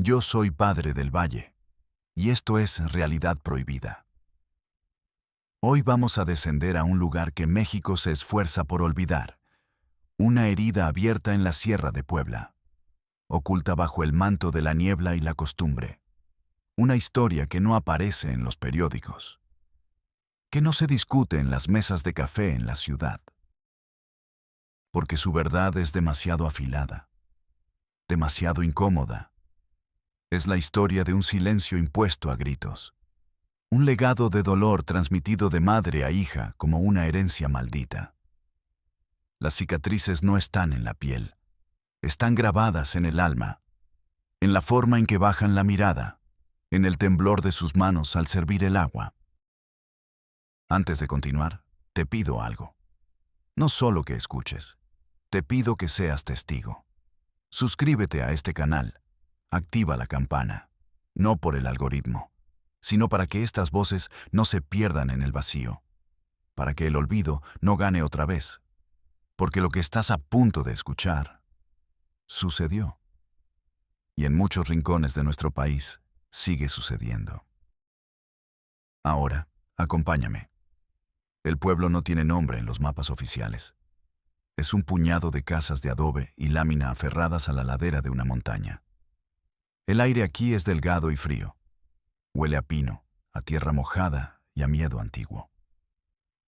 Yo soy Padre del Valle, y esto es Realidad Prohibida. Hoy vamos a descender a un lugar que México se esfuerza por olvidar, una herida abierta en la Sierra de Puebla, oculta bajo el manto de la niebla y la costumbre, una historia que no aparece en los periódicos, que no se discute en las mesas de café en la ciudad, porque su verdad es demasiado afilada, demasiado incómoda. Es la historia de un silencio impuesto a gritos, un legado de dolor transmitido de madre a hija como una herencia maldita. Las cicatrices no están en la piel, están grabadas en el alma, en la forma en que bajan la mirada, en el temblor de sus manos al servir el agua. Antes de continuar, te pido algo. No solo que escuches, te pido que seas testigo. Suscríbete a este canal, activa la campana, no por el algoritmo, sino para que estas voces no se pierdan en el vacío, para que el olvido no gane otra vez, porque lo que estás a punto de escuchar sucedió. Y en muchos rincones de nuestro país sigue sucediendo. Ahora, acompáñame. El pueblo no tiene nombre en los mapas oficiales. Es un puñado de casas de adobe y lámina aferradas a la ladera de una montaña. El aire aquí es delgado y frío. Huele a pino, a tierra mojada y a miedo antiguo.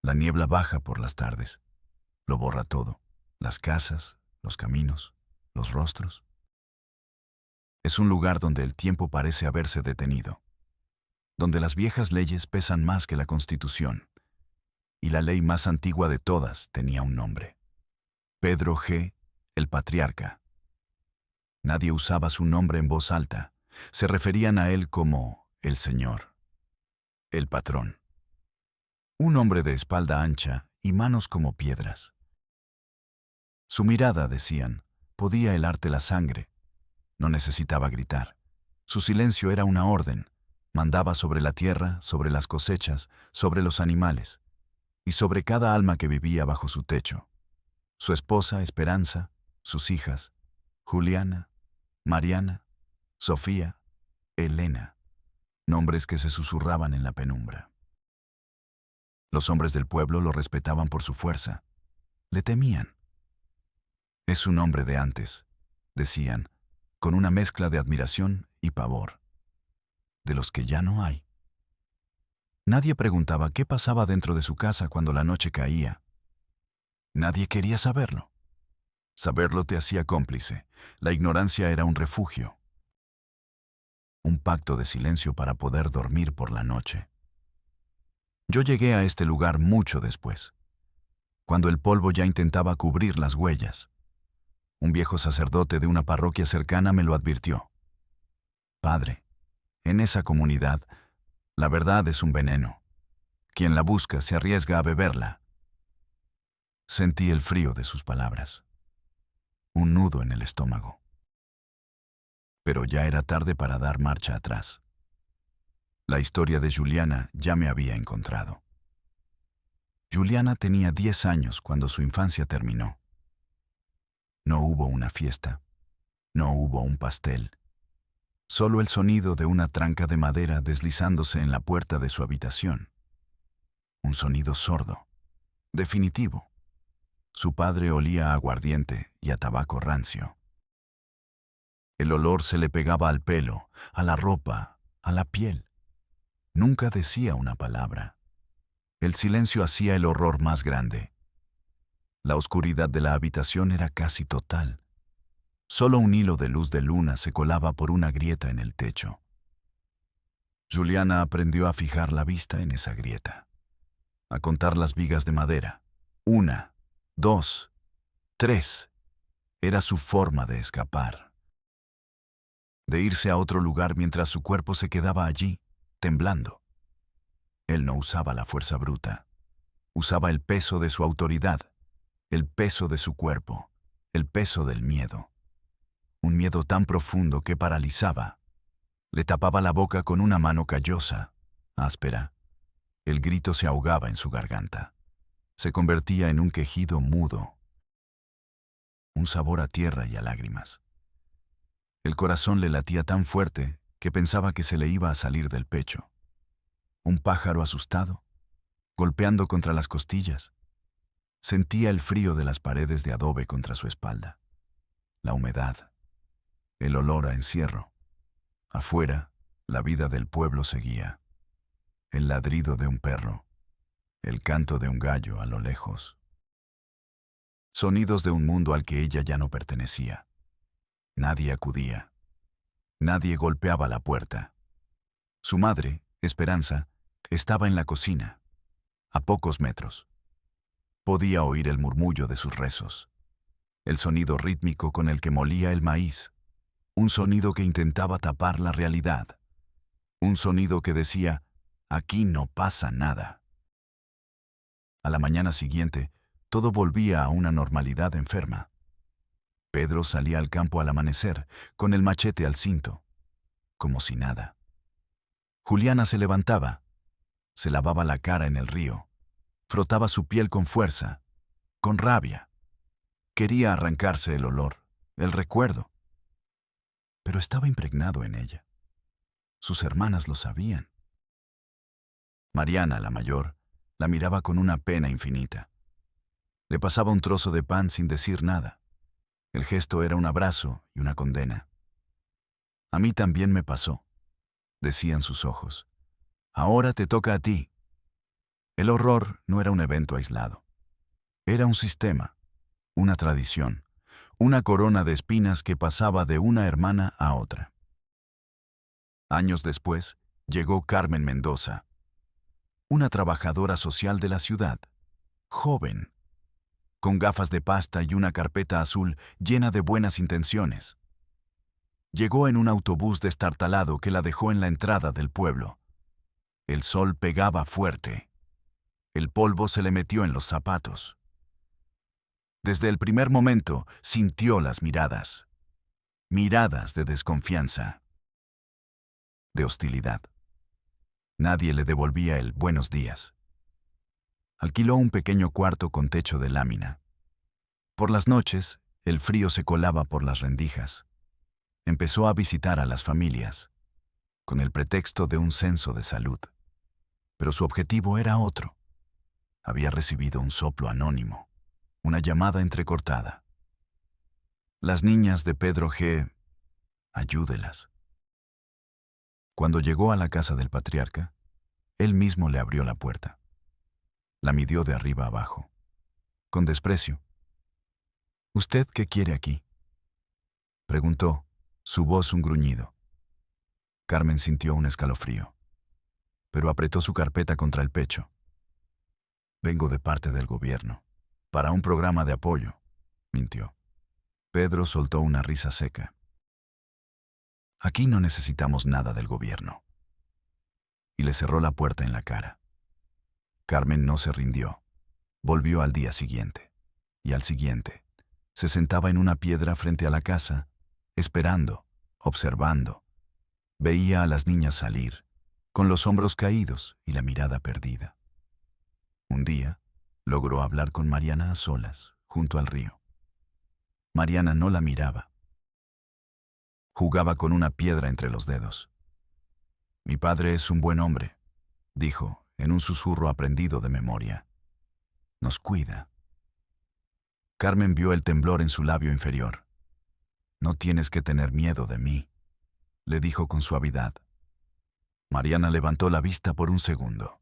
La niebla baja por las tardes. Lo borra todo. Las casas, los caminos, los rostros. Es un lugar donde el tiempo parece haberse detenido. Donde las viejas leyes pesan más que la Constitución. Y la ley más antigua de todas tenía un nombre. Pedro G., el patriarca. Nadie usaba su nombre en voz alta. Se referían a él como el Señor, el patrón. Un hombre de espalda ancha y manos como piedras. Su mirada, decían, podía helarte la sangre. No necesitaba gritar. Su silencio era una orden. Mandaba sobre la tierra, sobre las cosechas, sobre los animales, y sobre cada alma que vivía bajo su techo. Su esposa, Esperanza, sus hijas, Juliana, Mariana, Sofía, Elena, nombres que se susurraban en la penumbra. Los hombres del pueblo lo respetaban por su fuerza. Le temían. Es un hombre de antes, decían, con una mezcla de admiración y pavor, de los que ya no hay. Nadie preguntaba qué pasaba dentro de su casa cuando la noche caía. Nadie quería saberlo. Saberlo te hacía cómplice. La ignorancia era un refugio. Un pacto de silencio para poder dormir por la noche. Yo llegué a este lugar mucho después, cuando el polvo ya intentaba cubrir las huellas. Un viejo sacerdote de una parroquia cercana me lo advirtió. Padre, en esa comunidad, la verdad es un veneno. Quien la busca se arriesga a beberla. Sentí el frío de sus palabras. Un nudo en el estómago. Pero ya era tarde para dar marcha atrás. La historia de Juliana ya me había encontrado. Juliana tenía 10 años cuando su infancia terminó. No hubo una fiesta, no hubo un pastel, solo el sonido de una tranca de madera deslizándose en la puerta de su habitación. Un sonido sordo, definitivo. Su padre olía a aguardiente y a tabaco rancio. El olor se le pegaba al pelo, a la ropa, a la piel. Nunca decía una palabra. El silencio hacía el horror más grande. La oscuridad de la habitación era casi total. Solo un hilo de luz de luna se colaba por una grieta en el techo. Juliana aprendió a fijar la vista en esa grieta, a contar las vigas de madera. 1, 2, 3. Era su forma de escapar. De irse a otro lugar mientras su cuerpo se quedaba allí, temblando. Él no usaba la fuerza bruta. Usaba el peso de su autoridad, el peso de su cuerpo, el peso del miedo. Un miedo tan profundo que paralizaba. Le tapaba la boca con una mano callosa, áspera. El grito se ahogaba en su garganta. Se convertía en un quejido mudo. Un sabor a tierra y a lágrimas. El corazón le latía tan fuerte que pensaba que se le iba a salir del pecho. Un pájaro asustado, golpeando contra las costillas. Sentía el frío de las paredes de adobe contra su espalda, la humedad, el olor a encierro. Afuera, la vida del pueblo seguía. El ladrido de un perro, el canto de un gallo a lo lejos. Sonidos de un mundo al que ella ya no pertenecía. Nadie acudía. Nadie golpeaba la puerta. Su madre, Esperanza, estaba en la cocina, a pocos metros. Podía oír el murmullo de sus rezos, el sonido rítmico con el que molía el maíz, un sonido que intentaba tapar la realidad, un sonido que decía, aquí no pasa nada. A la mañana siguiente, todo volvía a una normalidad enferma. Pedro salía al campo al amanecer, con el machete al cinto, como si nada. Juliana se levantaba, se lavaba la cara en el río, frotaba su piel con fuerza, con rabia. Quería arrancarse el olor, el recuerdo. Pero estaba impregnado en ella. Sus hermanas lo sabían. Mariana, la mayor, la miraba con una pena infinita. Le pasaba un trozo de pan sin decir nada. El gesto era un abrazo y una condena. A mí también me pasó, decían sus ojos. Ahora te toca a ti. El horror no era un evento aislado. Era un sistema, una tradición, una corona de espinas que pasaba de una hermana a otra. Años después, llegó Carmen Mendoza, una trabajadora social de la ciudad, joven, con gafas de pasta y una carpeta azul llena de buenas intenciones. Llegó en un autobús destartalado que la dejó en la entrada del pueblo. El sol pegaba fuerte. El polvo se le metió en los zapatos. Desde el primer momento sintió las miradas. Miradas de desconfianza, de hostilidad. Nadie le devolvía el buenos días. Alquiló un pequeño cuarto con techo de lámina. Por las noches, el frío se colaba por las rendijas. Empezó a visitar a las familias, con el pretexto de un censo de salud. Pero su objetivo era otro. Había recibido un soplo anónimo, una llamada entrecortada. Las niñas de Pedro G. Ayúdelas. Cuando llegó a la casa del patriarca, él mismo le abrió la puerta. La midió de arriba abajo, con desprecio. ¿Usted qué quiere aquí?, preguntó, su voz un gruñido. Carmen sintió un escalofrío, pero apretó su carpeta contra el pecho. Vengo de parte del gobierno, para un programa de apoyo, mintió. Pedro soltó una risa seca. Aquí no necesitamos nada del gobierno. Y le cerró la puerta en la cara. Carmen no se rindió. Volvió al día siguiente. Y al siguiente. Se sentaba en una piedra frente a la casa, esperando, observando. Veía a las niñas salir, con los hombros caídos y la mirada perdida. Un día, logró hablar con Mariana a solas, junto al río. Mariana no la miraba. Jugaba con una piedra entre los dedos. Mi padre es un buen hombre, dijo, en un susurro aprendido de memoria. Nos cuida. Carmen vio el temblor en su labio inferior. No tienes que tener miedo de mí, le dijo con suavidad. Mariana levantó la vista por un segundo.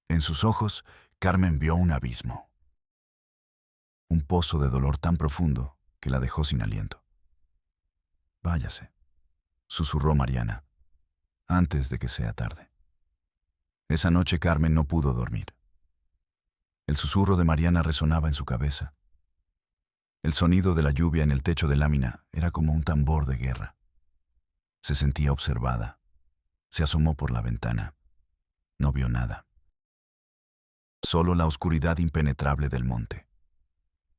En sus ojos, Carmen vio un abismo. Un pozo de dolor tan profundo que la dejó sin aliento. Váyase, susurró Mariana, antes de que sea tarde. Esa noche Carmen no pudo dormir. El susurro de Mariana resonaba en su cabeza. El sonido de la lluvia en el techo de lámina era como un tambor de guerra. Se sentía observada. Se asomó por la ventana. No vio nada. Solo la oscuridad impenetrable del monte.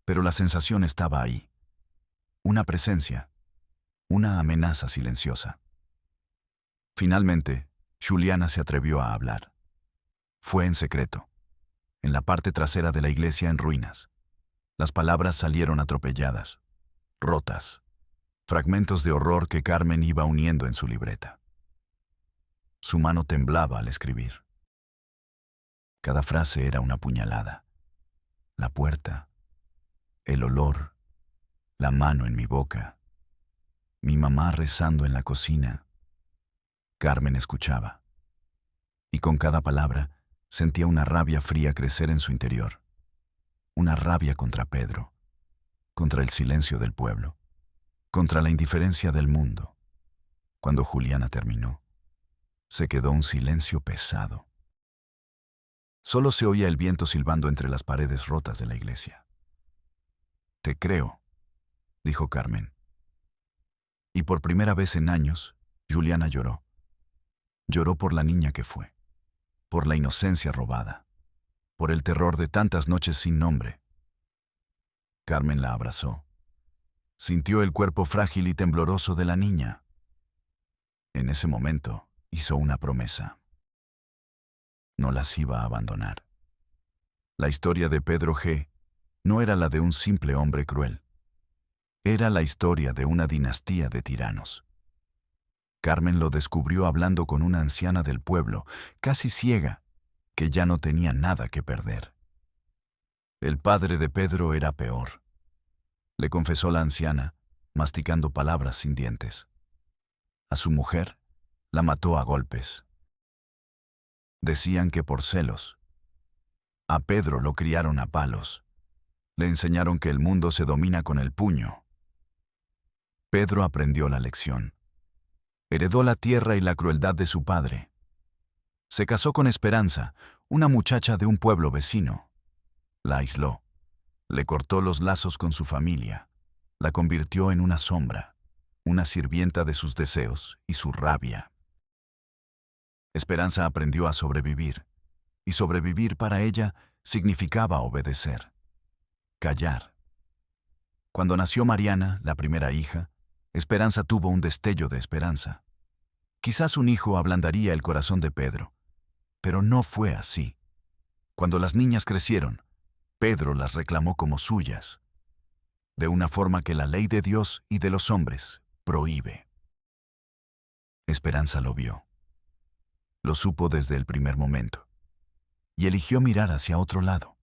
Pero la sensación estaba ahí. Una presencia. Una amenaza silenciosa. Finalmente, Juliana se atrevió a hablar. Fue en secreto, en la parte trasera de la iglesia en ruinas. Las palabras salieron atropelladas, rotas. fragmentos de horror que Carmen iba uniendo en su libreta. Su mano temblaba al escribir. Cada frase era una puñalada. La puerta, el olor, la mano en mi boca, mi mamá rezando en la cocina. Carmen escuchaba, y con cada palabra sentía una rabia fría crecer en su interior. Una rabia contra Pedro, contra el silencio del pueblo, contra la indiferencia del mundo. Cuando Juliana terminó, se quedó un silencio pesado. Solo se oía el viento silbando entre las paredes rotas de la iglesia. «Te creo», dijo Carmen. Y por primera vez en años, Juliana lloró. Lloró por la niña que fue, por la inocencia robada, por el terror de tantas noches sin nombre. Carmen la abrazó. Sintió el cuerpo frágil y tembloroso de la niña. En ese momento hizo una promesa. No las iba a abandonar. La historia de Pedro G. no era la de un simple hombre cruel. Era la historia de una dinastía de tiranos. Carmen lo descubrió hablando con una anciana del pueblo, casi ciega, que ya no tenía nada que perder. El padre de Pedro era peor, le confesó la anciana, masticando palabras sin dientes. A su mujer la mató a golpes. Decían que por celos. A Pedro lo criaron a palos. Le enseñaron que el mundo se domina con el puño. Pedro aprendió la lección. Heredó la tierra y la crueldad de su padre. Se casó con Esperanza, una muchacha de un pueblo vecino. La aisló. Le cortó los lazos con su familia. La convirtió en una sombra, una sirvienta de sus deseos y su rabia. Esperanza aprendió a sobrevivir, y sobrevivir para ella significaba obedecer, callar. Cuando nació Mariana, la primera hija, Esperanza tuvo un destello de esperanza. Quizás un hijo ablandaría el corazón de Pedro, pero no fue así. Cuando las niñas crecieron, Pedro las reclamó como suyas, de una forma que la ley de Dios y de los hombres prohíbe. Esperanza lo vio. Lo supo desde el primer momento, y eligió mirar hacia otro lado.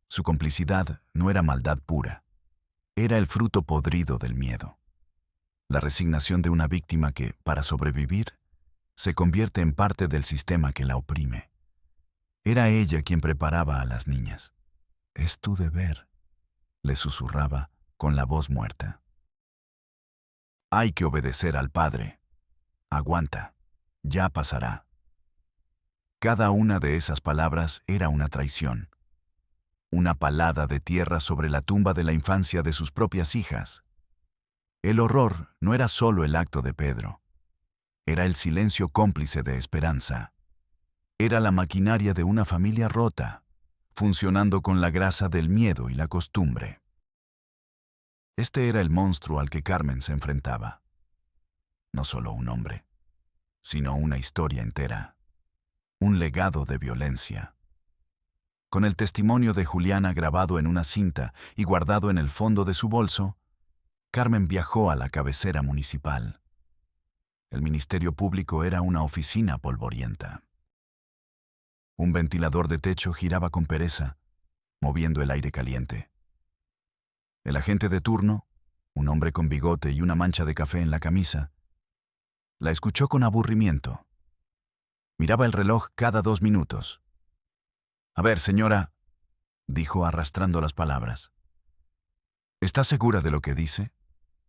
Su complicidad no era maldad pura, era el fruto podrido del miedo. La resignación de una víctima que, para sobrevivir, se convierte en parte del sistema que la oprime. Era ella quien preparaba a las niñas. «Es tu deber», le susurraba con la voz muerta. «Hay que obedecer al padre. Aguanta, ya pasará». Cada una de esas palabras era una traición. Una palada de tierra sobre la tumba de la infancia de sus propias hijas. El horror no era solo el acto de Pedro. Era el silencio cómplice de Esperanza. Era la maquinaria de una familia rota, funcionando con la grasa del miedo y la costumbre. Este era el monstruo al que Carmen se enfrentaba. No solo un hombre, sino una historia entera. Un legado de violencia. Con el testimonio de Juliana grabado en una cinta y guardado en el fondo de su bolso, Carmen viajó a la cabecera municipal. El Ministerio Público era una oficina polvorienta. Un ventilador de techo giraba con pereza, moviendo el aire caliente. El agente de turno, un hombre con bigote y una mancha de café en la camisa, la escuchó con aburrimiento. Miraba el reloj cada 2 minutos. «A ver, señora», dijo arrastrando las palabras. «¿Está segura de lo que dice?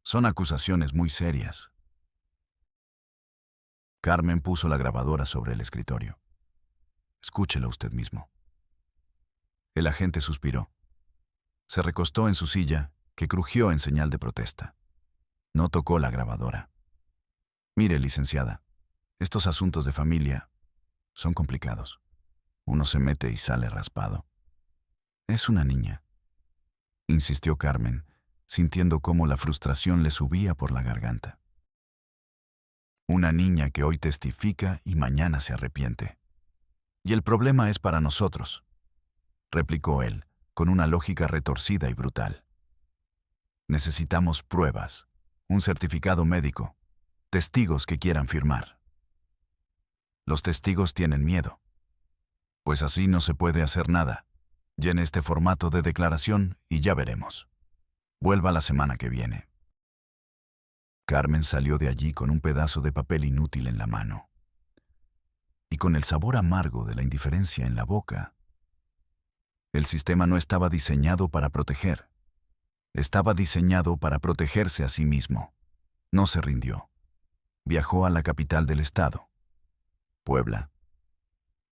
Son acusaciones muy serias». Carmen puso la grabadora sobre el escritorio. «Escúchelo usted mismo». El agente suspiró. Se recostó en su silla, que crujió en señal de protesta. No tocó la grabadora. «Mire, licenciada, estos asuntos de familia son complicados. Uno se mete y sale raspado. Es una niña», insistió Carmen, sintiendo cómo la frustración le subía por la garganta. «Una niña que hoy testifica y mañana se arrepiente. Y el problema es para nosotros», replicó él, con una lógica retorcida y brutal. «Necesitamos pruebas, un certificado médico, testigos que quieran firmar. Los testigos tienen miedo. Pues así no se puede hacer nada. Llene este formato de declaración y ya veremos. Vuelva la semana que viene. Carmen salió de allí con un pedazo de papel inútil en la mano. Y con el sabor amargo de la indiferencia en la boca. El sistema no estaba diseñado para proteger. Estaba diseñado para protegerse a sí mismo. No se rindió. Viajó a la capital del estado, Puebla.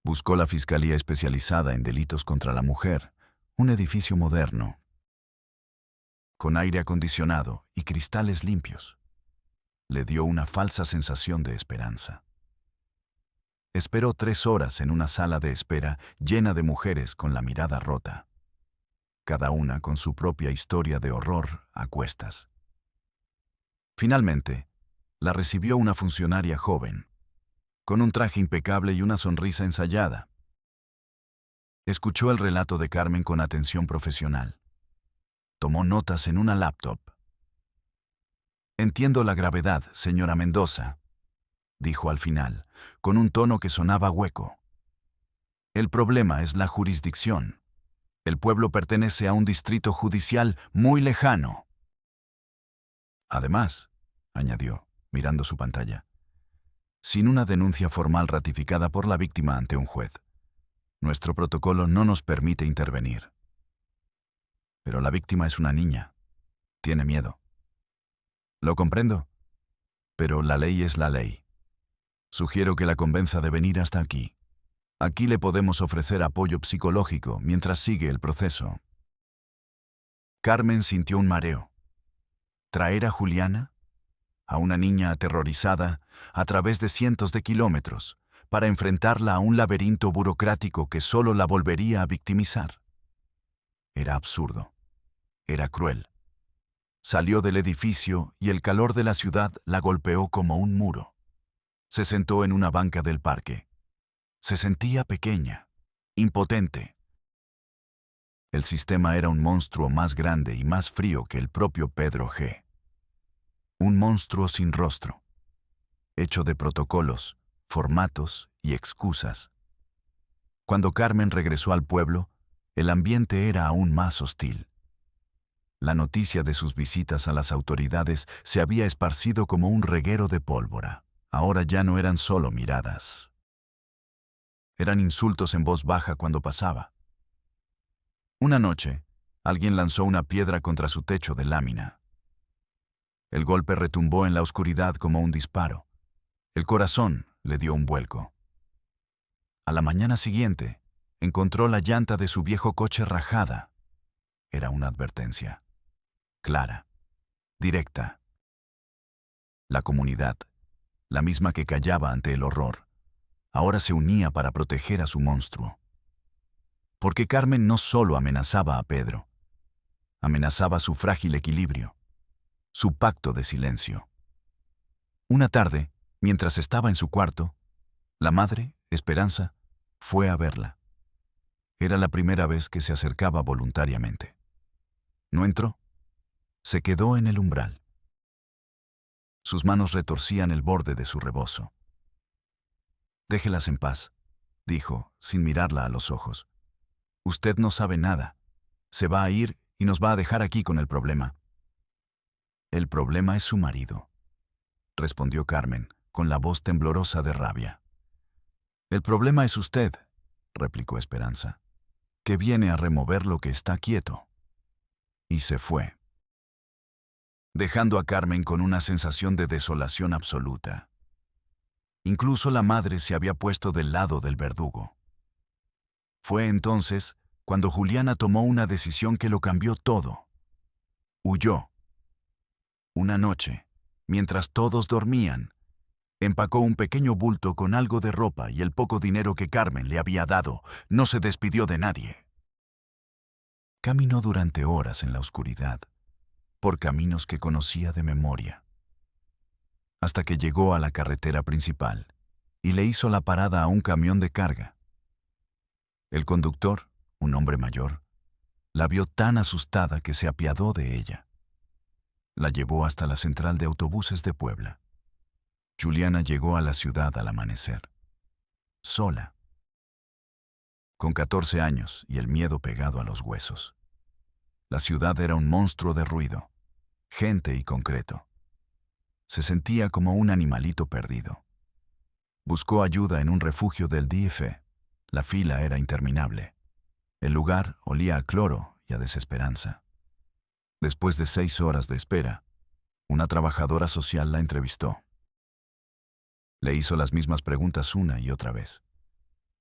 Buscó la Fiscalía Especializada en Delitos contra la Mujer, un edificio moderno, con aire acondicionado y cristales limpios. Le dio una falsa sensación de esperanza. Esperó 3 horas en una sala de espera llena de mujeres con la mirada rota, cada una con su propia historia de horror a cuestas. Finalmente, la recibió una funcionaria joven, con un traje impecable y una sonrisa ensayada. Escuchó el relato de Carmen con atención profesional. Tomó notas en una laptop. «Entiendo la gravedad, señora Mendoza», dijo al final, con un tono que sonaba hueco. «El problema es la jurisdicción. El pueblo pertenece a un distrito judicial muy lejano». Además, añadió, mirando su pantalla, sin una denuncia formal ratificada por la víctima ante un juez, nuestro protocolo no nos permite intervenir. Pero la víctima es una niña. Tiene miedo. Lo comprendo, pero la ley es la ley. Sugiero que la convenza de venir hasta aquí. Aquí le podemos ofrecer apoyo psicológico mientras sigue el proceso. Carmen sintió un mareo. ¿Traer a Juliana, a una niña aterrorizada, a través de cientos de kilómetros, para enfrentarla a un laberinto burocrático que solo la volvería a victimizar? Era absurdo. Era cruel. Salió del edificio y el calor de la ciudad la golpeó como un muro. Se sentó en una banca del parque. Se sentía pequeña, impotente. El sistema era un monstruo más grande y más frío que el propio Pedro G. Un monstruo sin rostro, hecho de protocolos, formatos y excusas. Cuando Carmen regresó al pueblo, el ambiente era aún más hostil. La noticia de sus visitas a las autoridades se había esparcido como un reguero de pólvora. Ahora ya no eran solo miradas. Eran insultos en voz baja cuando pasaba. Una noche, alguien lanzó una piedra contra su techo de lámina. El golpe retumbó en la oscuridad como un disparo. El corazón le dio un vuelco. A la mañana siguiente, encontró la llanta de su viejo coche rajada. Era una advertencia. Clara, directa. La comunidad, la misma que callaba ante el horror, ahora se unía para proteger a su monstruo. Porque Carmen no solo amenazaba a Pedro, amenazaba su frágil equilibrio, su pacto de silencio. Una tarde, mientras estaba en su cuarto, la madre, Esperanza, fue a verla. Era la primera vez que se acercaba voluntariamente. No entró. Se quedó en el umbral. Sus manos retorcían el borde de su rebozo. «Déjelas en paz», dijo, sin mirarla a los ojos. «Usted no sabe nada. Se va a ir y nos va a dejar aquí con el problema». «El problema es su marido», respondió Carmen, con la voz temblorosa de rabia. «El problema es usted», replicó Esperanza, «que viene a remover lo que está quieto». Y se fue, dejando a Carmen con una sensación de desolación absoluta. Incluso la madre se había puesto del lado del verdugo. Fue entonces cuando Juliana tomó una decisión que lo cambió todo. Huyó. Una noche, mientras todos dormían, empacó un pequeño bulto con algo de ropa y el poco dinero que Carmen le había dado. No se despidió de nadie. Caminó durante horas en la oscuridad, por caminos que conocía de memoria, hasta que llegó a la carretera principal y le hizo la parada a un camión de carga. El conductor, un hombre mayor, la vio tan asustada que se apiadó de ella. La llevó hasta la central de autobuses de Puebla. Juliana llegó a la ciudad al amanecer. Sola. Con 14 años y el miedo pegado a los huesos. La ciudad era un monstruo de ruido, gente y concreto. Se sentía como un animalito perdido. Buscó ayuda en un refugio del DF. La fila era interminable. El lugar olía a cloro y a desesperanza. Después de 6 horas de espera, una trabajadora social la entrevistó. Le hizo las mismas preguntas una y otra vez.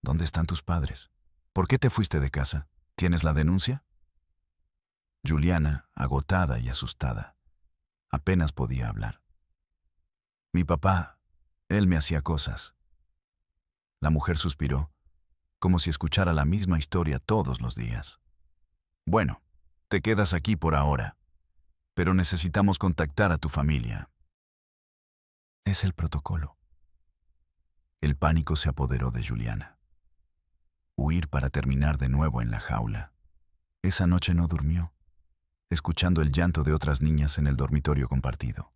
¿Dónde están tus padres? ¿Por qué te fuiste de casa? ¿Tienes la denuncia? Juliana, agotada y asustada, apenas podía hablar. Mi papá, él me hacía cosas. La mujer suspiró, como si escuchara la misma historia todos los días. Bueno, te quedas aquí por ahora, pero necesitamos contactar a tu familia. Es el protocolo. El pánico se apoderó de Juliana. Huir para terminar de nuevo en la jaula. Esa noche no durmió, escuchando el llanto de otras niñas en el dormitorio compartido.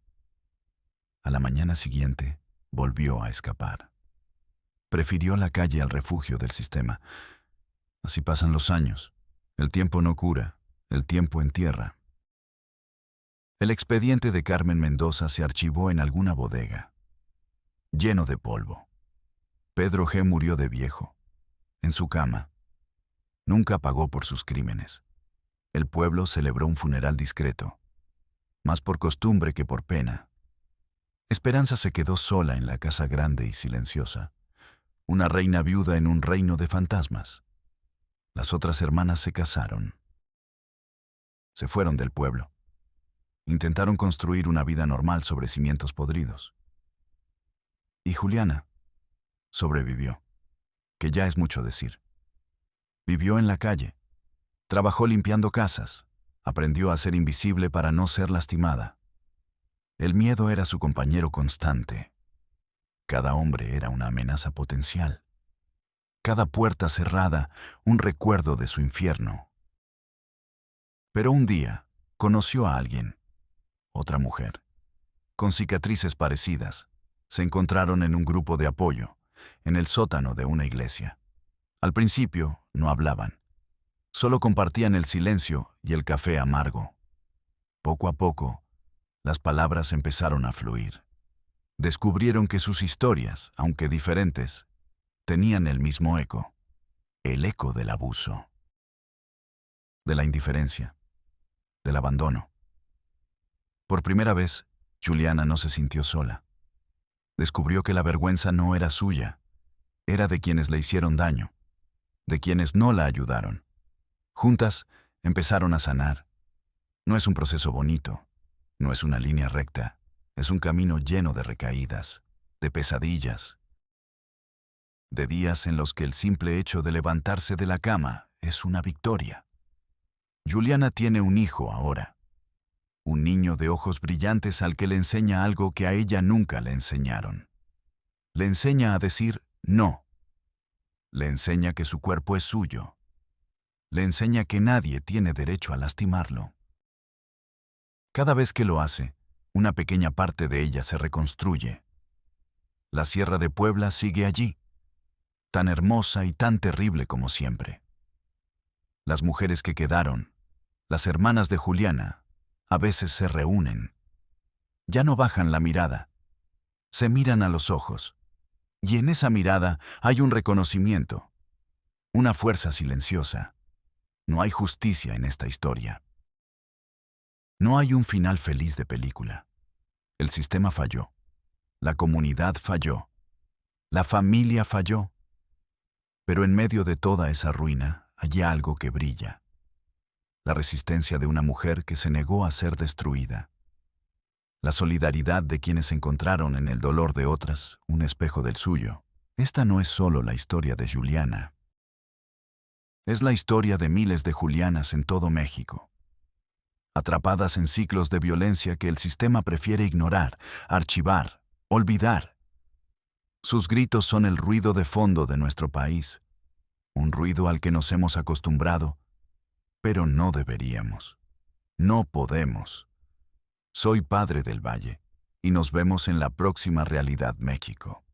A la mañana siguiente, volvió a escapar. Prefirió la calle al refugio del sistema. Así pasan los años. El tiempo no cura, el tiempo entierra. El expediente de Carmen Mendoza se archivó en alguna bodega, lleno de polvo. Pedro G. murió de viejo, en su cama. Nunca pagó por sus crímenes. El pueblo celebró un funeral discreto, más por costumbre que por pena. Esperanza se quedó sola en la casa grande y silenciosa, una reina viuda en un reino de fantasmas. Las otras hermanas se casaron. Se fueron del pueblo. Intentaron construir una vida normal sobre cimientos podridos. Y Juliana sobrevivió, que ya es mucho decir. Vivió en la calle, trabajó limpiando casas, aprendió a ser invisible para no ser lastimada. El miedo era su compañero constante. Cada hombre era una amenaza potencial. Cada puerta cerrada, un recuerdo de su infierno. Pero un día, conoció a alguien, otra mujer, con cicatrices parecidas. Se encontraron en un grupo de apoyo, en el sótano de una iglesia. Al principio, no hablaban. Solo compartían el silencio y el café amargo. Poco a poco, las palabras empezaron a fluir. Descubrieron que sus historias, aunque diferentes, tenían el mismo eco, el eco del abuso, de la indiferencia, del abandono. Por primera vez, Juliana no se sintió sola. Descubrió que la vergüenza no era suya, era de quienes le hicieron daño, de quienes no la ayudaron. Juntas, empezaron a sanar. No es un proceso bonito, no es una línea recta, es un camino lleno de recaídas, de pesadillas, de días en los que el simple hecho de levantarse de la cama es una victoria. Juliana tiene un hijo ahora, un niño de ojos brillantes al que le enseña algo que a ella nunca le enseñaron. Le enseña a decir no. Le enseña que su cuerpo es suyo. Le enseña que nadie tiene derecho a lastimarlo. Cada vez que lo hace, una pequeña parte de ella se reconstruye. La Sierra de Puebla sigue allí, tan hermosa y tan terrible como siempre. Las mujeres que quedaron, las hermanas de Juliana, a veces se reúnen. Ya no bajan la mirada, se miran a los ojos, y en esa mirada hay un reconocimiento, una fuerza silenciosa. No hay justicia en esta historia. No hay un final feliz de película. El sistema falló, la comunidad falló, la familia falló. Pero en medio de toda esa ruina hay algo que brilla. La resistencia de una mujer que se negó a ser destruida. La solidaridad de quienes encontraron en el dolor de otras un espejo del suyo. Esta no es solo la historia de Juliana. Es la historia de miles de Julianas en todo México, atrapadas en ciclos de violencia que el sistema prefiere ignorar, archivar, olvidar. Sus gritos son el ruido de fondo de nuestro país, un ruido al que nos hemos acostumbrado, pero no deberíamos, no podemos. Soy Padre del Valle, y nos vemos en la próxima Realidad México.